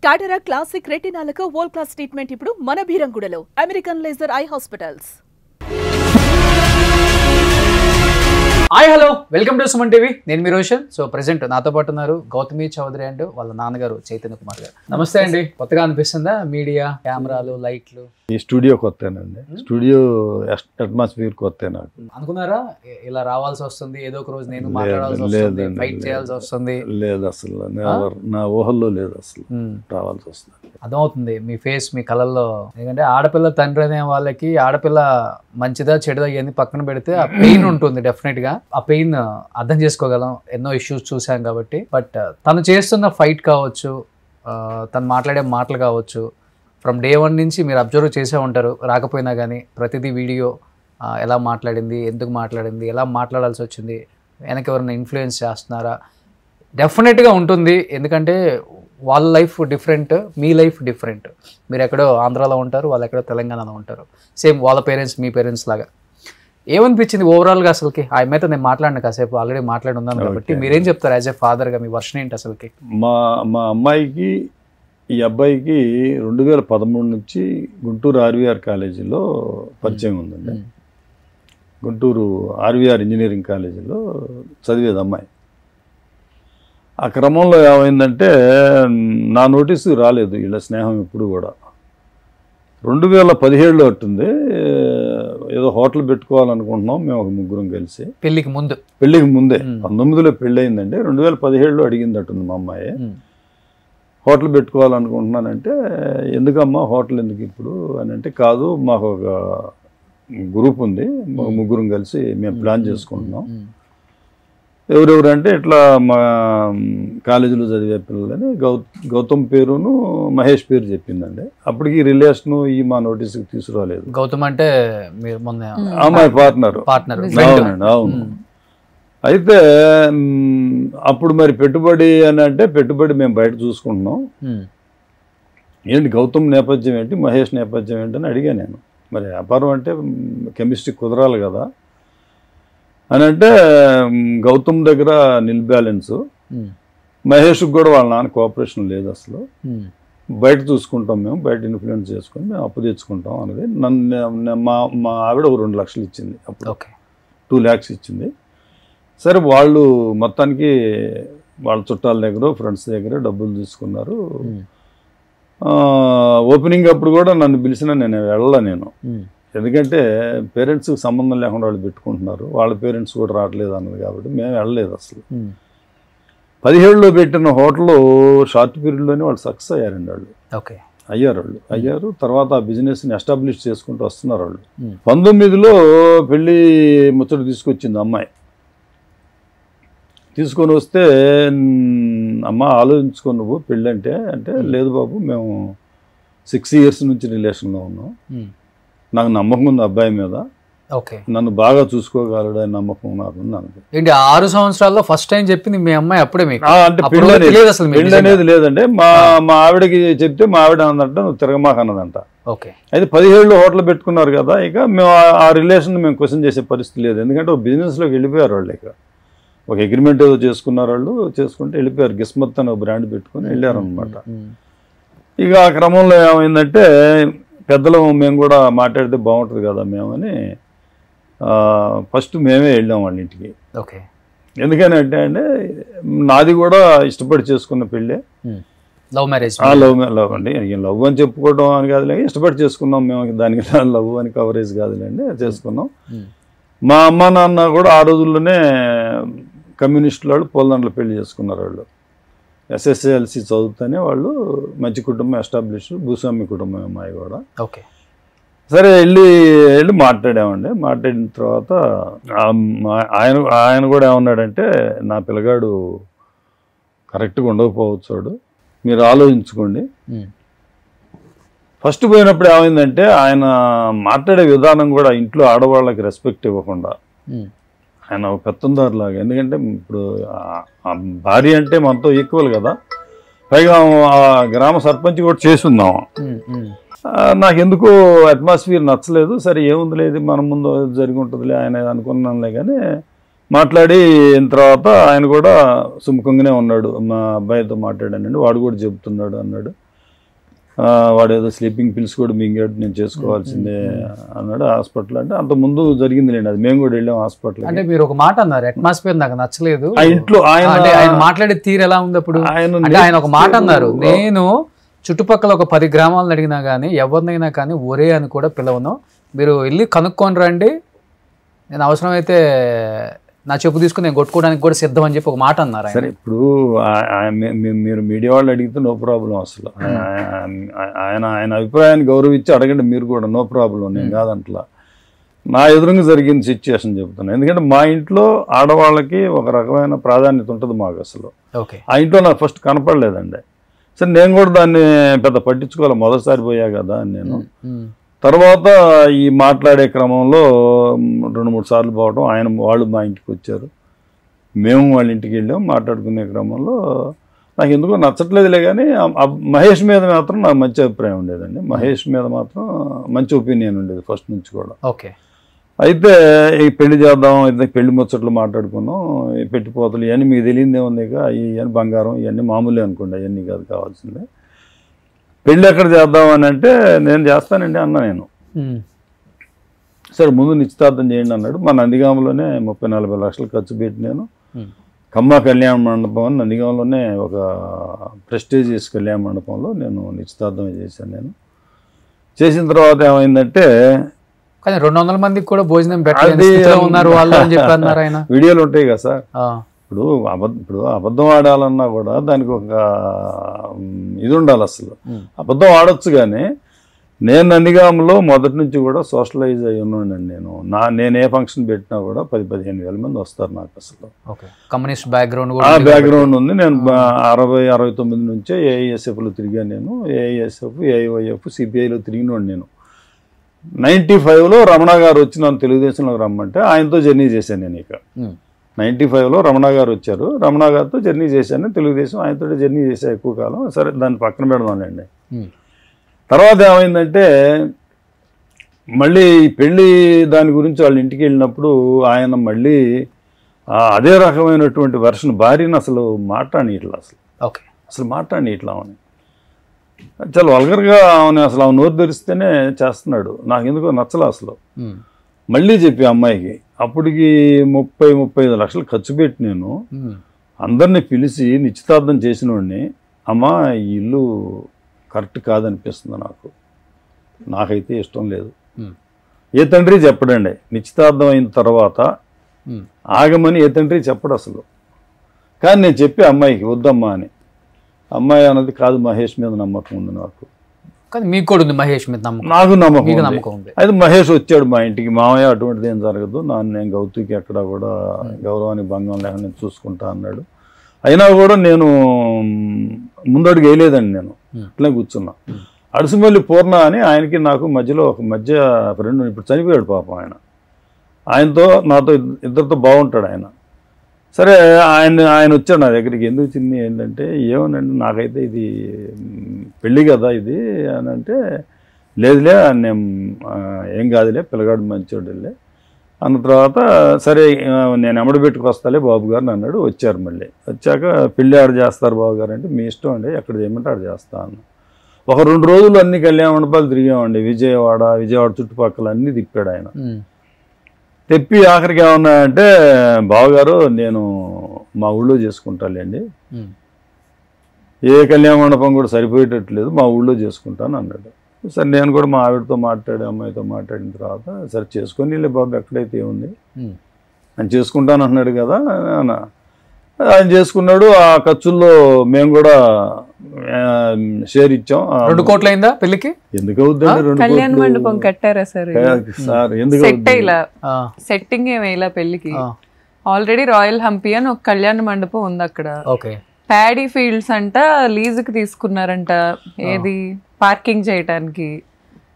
Cataract Classic Retinaలకు world class treatment ఇప్పుడు మన బీరంగుడలో American laser eye hospitals. Hi hello welcome to Suman TV. నేను మీ రోషన్. సో ప్రెసెంట్ నాతో పాటు ఉన్నారు గౌతమి చౌదరి అండ్ వాళ్ళ నాన్నగారు చైతన్య కుమార్ గారు. నమస్తే అండి. కొత్తగా అనిపిస్తుందా మీడియా, కెమెరాలు, లైట్లు? ఈ స్టూడియో కొత్తేనండి. స్టూడియో అట్మాస్ఫియర్ కొత్త నాకు. అనుకున్నారా ఇలా రావాల్సి వస్తుంది, ఏదో ఒక రోజు నేను మాట్లాడాల్సి వస్తుంది, ఫైట్ చేయాల్సి వస్తుంది? లేదు అసలు, నా ఊహల్లో లేదు అసలు రావాల్సి వస్తుంది. అర్థమవుతుంది మీ ఫేస్, మీ కళల్లో. ఎందుకంటే ఆడపిల్ల తండ్రి అనే వాళ్ళకి ఆడపిల్ల మంచిదా చెడుదా ఇవన్నీ పక్కన పెడితే ఆ పెయిన్ ఉంటుంది డెఫినెట్ గా. ఆ పెయిన్ అర్థం చేసుకోగలం, ఎన్నో ఇష్యూస్ చూసాం కాబట్టి. బట్ తను చేస్తున్న ఫైట్ కావచ్చు, తను మాట్లాడే మాటలు కావచ్చు, ఫ్రమ్ డే 1 నుంచి మీరు అబ్జర్వ్ చేసే ఉంటారు. రాకపోయినా కానీ ప్రతిదీ వీడియో ఎలా మాట్లాడింది, ఎందుకు మాట్లాడింది, ఎలా మాట్లాడాల్సి వచ్చింది, వెనక ఎవరైనా ఇన్ఫ్లుయెన్స్ చేస్తున్నారా, డెఫినెట్గా ఉంటుంది. ఎందుకంటే వాళ్ళ లైఫ్ డిఫరెంట్, మీ లైఫ్ డిఫరెంట్. మీరు ఎక్కడో ఆంధ్రాలో ఉంటారు, వాళ్ళు ఎక్కడో తెలంగాణలో ఉంటారు. సేమ్ వాళ్ళ పేరెంట్స్ మీ పేరెంట్స్ లాగా. ఏమనిపించింది ఓవరాల్గా అసలుకి? ఆ అమ్మాయితో నేను మాట్లాడిన కాసేపు, ఆల్రెడీ మాట్లాడి ఉన్నాను కాబట్టి మీరేం చెప్తారు యాజ్ ఎ ఫాదర్గా? మీ వర్షన్ ఏంటి అసలుకి? మా అమ్మాయికి ఈ అబ్బాయికి 2013 నుంచి గుంటూరు ఆర్వీఆర్ కాలేజీలో పరిచయం ఉందండి. గుంటూరు ఆర్వీఆర్ ఇంజనీరింగ్ కాలేజీలో చదివేది అమ్మాయి. ఆ క్రమంలో ఏమైందంటే నా నోటీసు రాలేదు వీళ్ళ స్నేహం ఎప్పుడు కూడా. 2017లో అట్టుంది, ఏదో హోటల్ పెట్టుకోవాలనుకుంటున్నాం మేము ఒక ముగ్గురం కలిసి. పెళ్ళికి ముందే 19లో పెళ్ళి అయిందండి. 2017లో అడిగింది అట్టుంది మా అమ్మాయి, హోటల్ పెట్టుకోవాలనుకుంటున్నానంటే ఎందుకమ్మా హోటల్ ఎందుకు ఇప్పుడు అని అంటే, కాదు మాకు ఒక గ్రూప్ ఉంది, ముగ్గురం కలిసి మేము ప్లాన్ చేసుకుంటున్నాం. ఎవరెవరు అంటే ఇట్లా మా కాలేజీలో చదివే పిల్లలని గౌతమ్ పేరును మహేష్ పేరు చెప్పిందండి. అప్పటికి రిలేషను ఈ మా నోటీస్కి తీసుకురాలేదు. గౌతమ్ అంటే మీరు మొన్న అమ్మాయి పార్ట్నర్. అవునండి, అవును. అయితే అప్పుడు మరి పెట్టుబడి అని అంటే, పెట్టుబడి మేము బయట చూసుకుంటున్నాం, ఏంటి గౌతమ్ నేపథ్యం ఏంటి, మహేష్ నేపథ్యం ఏంటి అని అడిగా నేను. మరి వ్యాపారం అంటే కెమిస్ట్రీ కుదరాలి కదా అని అంటే, గౌతమ్ దగ్గర నిల్ బ్యాలెన్సు, మహేష్కి కూడా వాళ్ళ నాన్న కోఆపరేషన్ లేదు అసలు, బయట చూసుకుంటాం మేము, బయట ఇన్ఫ్లుయెన్స్ చేసుకొని మేము అప్పు తెచ్చుకుంటాం అనేది. మా ఆవిడ ఒక 2 లక్షలు ఇచ్చింది అప్పుడు, 2 lakhs ఇచ్చింది. సరే వాళ్ళు మొత్తానికి వాళ్ళ చుట్టాల దగ్గర ఫ్రెండ్స్ దగ్గర డబ్బులు తీసుకున్నారు. ఓపెనింగ్ అప్పుడు కూడా నన్ను పిలిచినా నేను వెళ్ళా. నేను ఎందుకంటే పేరెంట్స్కి సంబంధం లేకుండా వాళ్ళు పెట్టుకుంటున్నారు, వాళ్ళ పేరెంట్స్ కూడా రావట్లేదు అన్నది కాబట్టి మేము వెళ్ళలేదు అసలు. 17లో పెట్టిన హోటల్ షార్ట్ పీరియడ్లోనే వాళ్ళు సక్సెస్ అయ్యారండి. వాళ్ళు అయ్యారు. తర్వాత ఆ బిజినెస్ని ఎస్టాబ్లిష్ చేసుకుంటూ వస్తున్నారు వాళ్ళు. 19లో పెళ్ళి ముచ్చట తీసుకొచ్చింది అమ్మాయి. తీసుకొని వస్తే, అమ్మ ఆలోచించుకో నువ్వు పెళ్ళి అంటే లేదు బాబు మేము 6 years నుంచి రిలేషన్లో ఉన్నాం, నాకు నమ్మకం ఉంది అబ్బాయి మీద, నన్ను బాగా చూసుకోగలడు అని నమ్మకం నాకు ఉంది. ఏంటి 6 సంవత్సరాల్లో ఫస్ట్ టైం చెప్పింది మీ అమ్మాయి అప్పుడే మీకు? అంటే పెళ్ళి అనేది లేదంటే మా ఆవిడకి చెప్తే మా ఆవిడ అన్నదంట నువ్వు తిరగమాక అన్నదంట. అయితే 17లో హోటల్ పెట్టుకున్నారు కదా, ఇక మేము ఆ రిలేషన్ మేము క్వశ్చన్ చేసే పరిస్థితి లేదు. ఎందుకంటే ఒక బిజినెస్లోకి వెళ్ళిపోయారు వాళ్ళు. ఇక ఒక అగ్రిమెంట్ ఏదో చేసుకున్నారు వాళ్ళు, చేసుకుంటే వెళ్ళిపోయారు. గిస్మత్ అని ఒక బ్రాండ్ పెట్టుకుని వెళ్ళారు అనమాట. ఇక ఆ క్రమంలో ఏమైందంటే పెద్దలు మేము కూడా మాట్లాడితే బాగుంటుంది కదా మేమని ఫస్ట్ మేమే వెళ్ళాం వాళ్ళ ఇంటికి. ఎందుకని అంటే నాది కూడా ఇష్టపడి చేసుకున్న పెళ్ళే, లవ్ మ్యారేజ్. లవ్ అండి, లవ్ అని చెప్పుకోవడం అని కాదులే, ఇష్టపడి చేసుకున్నాం మేము, దానికి లవ్ అని కవరేజ్ కాదులేండి, చేసుకున్నాం. మా అమ్మ నాన్న కూడా ఆ రోజుల్లోనే కమ్యూనిస్టుల వాళ్ళు పూలదండలు పెళ్లి చేసుకున్నారు. వాళ్ళు SSLC చదువుతూనే వాళ్ళు మంచి కుటుంబం ఎస్టాబ్లిష్, భూస్వామి కుటుంబం అమ్మాయి కూడా. సరే వెళ్ళి మాట్లాడామండి. మాట్లాడిన తర్వాత ఆయన కూడా ఏమన్నాడంటే, నా పిల్లగాడు కరెక్ట్గా ఉండకపోవచ్చు, మీరు ఆలోచించుకోండి. ఫస్ట్ పోయినప్పుడు ఏమైందంటే ఆయన మాట్లాడే విధానం కూడా ఇంట్లో ఆడవాళ్ళకి రెస్పెక్ట్ ఇవ్వకుండా, ఆయన ఒక పెత్తందారులాగా. ఎందుకంటే ఇప్పుడు భార్య అంటే మనతో ఈక్వల్ కదా, పైగా ఆ గ్రామ సర్పంచ్ కూడా చేసుందాం. నాకు ఎందుకో అట్మాస్ఫియర్ నచ్చలేదు. సరే ఏముంది లేదు, మన ముందు జరిగి ఉంటుందిలే ఆయన అనుకున్నానులే. కానీ మాట్లాడిన తర్వాత ఆయన కూడా సుముఖంగానే ఉన్నాడు, మా అబ్బాయితో మాట్లాడానండి, వాడు కూడా చెబుతున్నాడు అన్నాడు. వాడు ఏదో స్లీపింగ్ పిల్స్ కూడా మింగాడు, నేను చేసుకోవాల్సిందే అన్నాడు. హాస్పిటల్ అంటే అంత ముందు జరిగిందిలేండి అది, మేము కూడా వెళ్ళాం హాస్పిటల్. అంటే మీరు ఒక మాట అన్నారు, అట్మాస్ఫియర్ నాకు నచ్చలేదు ఆ ఇంట్లో ఆయన మాట్లాడే తీరు ఎలా ఉంది అప్పుడు? అంటే ఆయన ఒక మాట అన్నారు, నేను చుట్టుపక్కల ఒక 10 గ్రామాలను అడిగినా కానీ ఎవరినైనా కానీ ఒరే అని కూడా పిలవను, మీరు వెళ్ళి కనుక్కొని రండి, నేను అవసరమైతే నా చెప్పు తీసుకుని నేను కొట్టుకోవడానికి కూడా సిద్ధం అని చెప్పి ఒక మాట అన్నారు. సరే, ఇప్పుడు మీరు మీడియా వాళ్ళు అడిగితే నో ప్రాబ్లం, అసలు ఆయన అభిప్రాయాన్ని గౌరవించి అడగండి మీరు కూడా, నో ప్రాబ్లం, నేను కాదంట్లా. నా ఎదురుగా జరిగిన సిచ్యుయేషన్ చెప్తున్నాను. ఎందుకంటే మా ఇంట్లో ఆడవాళ్ళకి ఒక రకమైన ప్రాధాన్యత ఉంటుంది మాకు అసలు. ఆ ఇంట్లో నాకు ఫస్ట్ కనపడలేదండి. సరే, నేను కూడా దాన్ని పెద్ద పట్టించుకోవాలి, మొదటిసారి పోయా కదా అని నేను. తర్వాత ఈ మాట్లాడే క్రమంలో 2-3 సార్లు పోవడం, వాళ్ళు మా ఇంటికి వచ్చారు, మేము వాళ్ళ ఇంటికి వెళ్ళాం. మాట్లాడుకునే క్రమంలో నాకు ఎందుకో నచ్చట్లేదులే, కానీ మహేష్ మీద మాత్రం నాకు మంచి అభిప్రాయం ఉండేదండి. మహేష్ మీద మాత్రం మంచి ఒపీనియన్ ఉండేది ఫస్ట్ నుంచి కూడా. అయితే ఈ పెళ్లి చేద్దాం, పెళ్లి ముచ్చట్లు మాట్లాడుకున్నాం. ఈ పెట్టిపోతలు ఇవన్నీ మీకు తెలియదే ఉంది, ఇవన్నీ బంగారం ఇవన్నీ మామూలే అనుకోండి, అవన్నీ కాదు కావాల్సిందే. పెళ్ళి ఎక్కడ చేద్దాం అని అంటే నేను చేస్తానండి అన్నా నేను. సరే, ముందు నిశ్చితార్థం చేయండి అన్నాడు. మా నందిగామలోనే 30-40 లక్షలు ఖర్చు పెట్టి నేను కమ్మ కళ్యాణ మండపం అని నందిగామలోనే ఒక ప్రెస్టీజియస్ కళ్యాణ మండపంలో నేను నిశ్చితార్థం చేశాను. నేను చేసిన తర్వాత ఏమైందంటే, కానీ 200 మందికి కూడా భోజనం ఉన్నారు వాళ్ళు అని చెప్పి అన్నారు ఆయన. వీడియోలు ఉంటాయి కదా సార్. ఇప్పుడు అబద్ధం ఆడాలన్నా కూడా దానికి ఒక ఇది ఉండాలి. అసలు అబద్ధం ఆడొచ్చు, కానీ నేను నందిగామలో మొదటి నుంచి కూడా సోషలైజ్ అయ్యి ఉన్నానండి. నేను ఏ ఫంక్షన్ పెట్టినా కూడా 10-15 వేల మంది వస్తారు నాకు. అసలు కమ్యూనిస్ట్ బ్యాక్గ్రౌండ్ ఉంది. నేను 60-69 నుంచే ఏఐఎస్ఎఫ్లో తిరిగాను. నేను ఏఐఎస్ఎఫ్, ఏఐవైఎఫ్, సిపిఐలో తిరిగినోడు. నేను 95లో రమణ గారు వచ్చి నన్ను తెలుగుదేశంలోకి రమ్మంటే ఆయనతో జర్నీ చేశాను నేను. ఇక 95లో రమణ గారు వచ్చారు, రమణ గారితో జర్నీ చేశాను తెలుగుదేశం, ఆయనతో జర్నీ చేశా ఎక్కువ కాలం. సరే, దాన్ని పక్కన పెడదాంలేండి. తర్వాత ఏమైందంటే, మళ్ళీ పెళ్ళి దాని గురించి వాళ్ళ ఇంటికి వెళ్ళినప్పుడు ఆయన మళ్ళీ అదే రకమైనటువంటి వెర్షన్, భార్యను అసలు మాట్లాడిట్లా, అసలు మాట్లాడిట్లా అని చాలా వల్గర్గా అసలు ఆమె నోరు తెరిస్తేనే చేస్తున్నాడు. నాకు ఎందుకో నచ్చలే అసలు. మళ్ళీ చెప్పి అమ్మాయికి, అప్పటికి 30-35 లక్షలు ఖర్చు పెట్టి నేను అందరినీ పిలిచి నిశ్చితార్థం చేసినోడిని, అమ్మా ఈ ఇల్లు కరెక్ట్ కాదనిపిస్తుంది నాకైతే ఇష్టం లేదు. ఏ తండ్రి చెప్పడండి, నిశ్చితార్థం అయిన తర్వాత ఆగమని ఏ తండ్రి చెప్పడు అసలు. కానీ నేను చెప్పి అమ్మాయికి వద్దమ్మా అని. అమ్మాయి అన్నది కాదు, మహేష్ మీద నమ్మకం ఉంది నాకు. కానీ మీకు కూడా ఉంది మహేష్ మీద నమ్మకం? నాకు నమ్మకం ఉంది. అయితే మహేష్ వచ్చాడు మా ఇంటికి, మామయ్య అటువంటిది ఏం జరగదు, నేను గౌతమికి ఎక్కడ కూడా గౌరవానికి భంగం లేకుండా నేను చూసుకుంటా అన్నాడు. అయినా కూడా నేను ముందడుగు వేయలేదండి, నేను ఇట్లా కూర్చున్నా. అడుసుమల్లి పూర్ణ అని ఆయనకి నాకు మధ్యలో ఒక ఫ్రెండ్, ఇప్పుడు చనిపోయాడు పాపం ఆయన. ఆయనతో నాతో ఇద్దరితో బాగుంటాడు ఆయన. సరే, ఆయన వచ్చాడు నా దగ్గరికి. ఎందుకు చిన్ని ఏంటంటే, ఏమనండి నాకైతే ఇది పెళ్ళి కదా ఇది అని అంటే, లేదులే నేను ఏం కాదులే, పిల్లగాడు మంచోడులే అన్న తర్వాత, సరే నేను ఎమ్మడి పెట్టుకొస్తాలే బాబు గారు అన్నాడు. వచ్చారు. మళ్ళీ వచ్చాక పెళ్ళి ఆడ చేస్తారు బాబు గారు అంటే, మీ ఇష్టం అండి, ఎక్కడ చేయమంటే ఆడ చేస్తా అన్న. ఒక 2 రోజులు అన్ని కళ్యాణ మండపాలు తిరిగామండి. విజయవాడ చుట్టుపక్కల అన్నీ తిప్పాడు ఆయన. తెప్పి ఆఖరికి ఏమన్నాయంటే, బావగారు నేను మా ఊళ్ళో చేసుకుంటాలేండి, ఏ కళ్యాణ మండపం కూడా సరిపోయేటట్లేదు, మా ఊళ్ళో చేసుకుంటాను అన్నాడు. సరే, నేను కూడా మా ఆవిడతో అమ్మాయితో మాట్లాడిన తర్వాత, సరే చేసుకొని బాబు ఎక్కడైతే ఏముంది అని చేసుకుంటాను అన్నాడు కదా. ఆయన చేసుకున్నాడు. ఆ ఖర్చుల్లో మేము కూడా షేర్ ఇచ్చాం. 2 కోట్లు అయిందా పెళ్లికి? ఎందుకు అవుతుందండి 2 కళ్యాణ మండపం కట్టారా సార్? ఎందుకు సెట్టింగ్ ఏమైలా పెళ్లికి? ఆల్రెడీ రాయల్ హంపి అని ఒక కళ్యాణ మండపం ఉంది అక్కడ. ప్యాడీ ఫీల్డ్స్ అంట లీజుకి తీసుకున్నారంట, ఏది పార్కింగ్ చేయటానికి.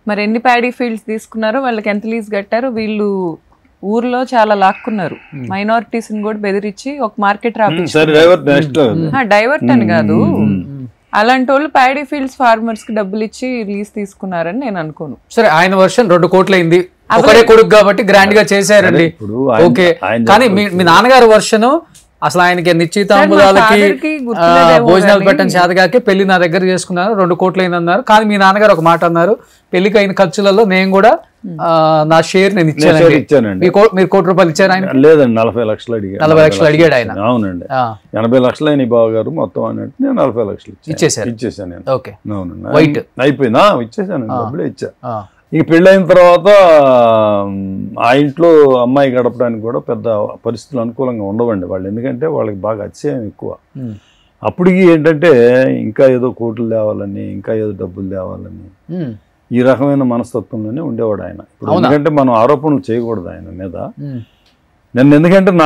మరి ఎన్ని ప్యాడీ ఫీల్డ్స్ తీసుకున్నారో, వాళ్ళకి ఎంత లీజ్ కట్టారో వీళ్ళు ఊర్లో చాలా లాక్కున్నారు. మైనారిటీస్ కూడా బెదిరించి ఒక మార్కెట్ డైవర్ట్ అని కాదు, అలాంటి వాళ్ళు ప్యాడీ ఫీల్డ్స్ ఫార్మర్స్ కి డబ్బులు ఇచ్చి లీజ్ తీసుకున్నారని నేను అనుకోను. సరే, ఆయన వర్షన్ 2 కోట్లు అయింది, ఒకటే కొడుకు కాబట్టి గ్రాండ్ గా చేశారండి. ఓకే, కానీ మీ నాన్నగారి వర్షన్ అసలు ఆయనకి నిశ్చితాంబుదాలకి fatherకి గుర్తులేదేమో భోజనాలు కానీ- పెట్టని చేతగాకి పెళ్లి నా దగ్గర చేసుకున్నారు, 2 కోట్లు అయిందన్నారు. కానీ మీ నాన్నగారు ఒక మాట అన్నారు, పెళ్లికి అయిన ఖర్చులలో నేను కూడా నా షేర్ నేను ఇచ్చానండి. ఇచ్చానండి. మీరు 1 కోటి రూపాయలు ఇచ్చారు ఆయన? లేదండి, 40 లక్షలు అడిగాను. 40 లక్షలు అడిగాడు ఆయన. అవునండి, ఆ, 80 లక్షలు అయిన బావగారు మొత్తం అన్నట్టు నేను 40 లక్షలు ఇచ్చేశారు. ఇచ్చేసాను నేను. ఓకే. అవునండి, White. అయిపోయిందా, ఇచ్చేసాను, డబ్బులే ఇచ్చా. ఆ, ఇంక పెళ్ళైన తర్వాత ఆ ఇంట్లో అమ్మాయి గడపడానికి కూడా పెద్ద పరిస్థితులు అనుకూలంగా ఉండవండి వాళ్ళు, ఎందుకంటే వాళ్ళకి బాగా అతిశయం ఎక్కువ. ఉమ్, అప్పటికి ఏంటంటే ఇంకా ఏదో కోట్లు తేవాలని, ఇంకా ఏదో డబ్బులు తేవాలని, ఉమ్, ఈ రకమైన మనస్తత్వంలోనే ఉండేవాడు ఆయన. ఇప్పుడు అవునా? ఎందుకంటే మనం ఆరోపణలు చేయకూడదు ఆయన మీద. ఉమ్. నన్ను ఎందుకంటే నా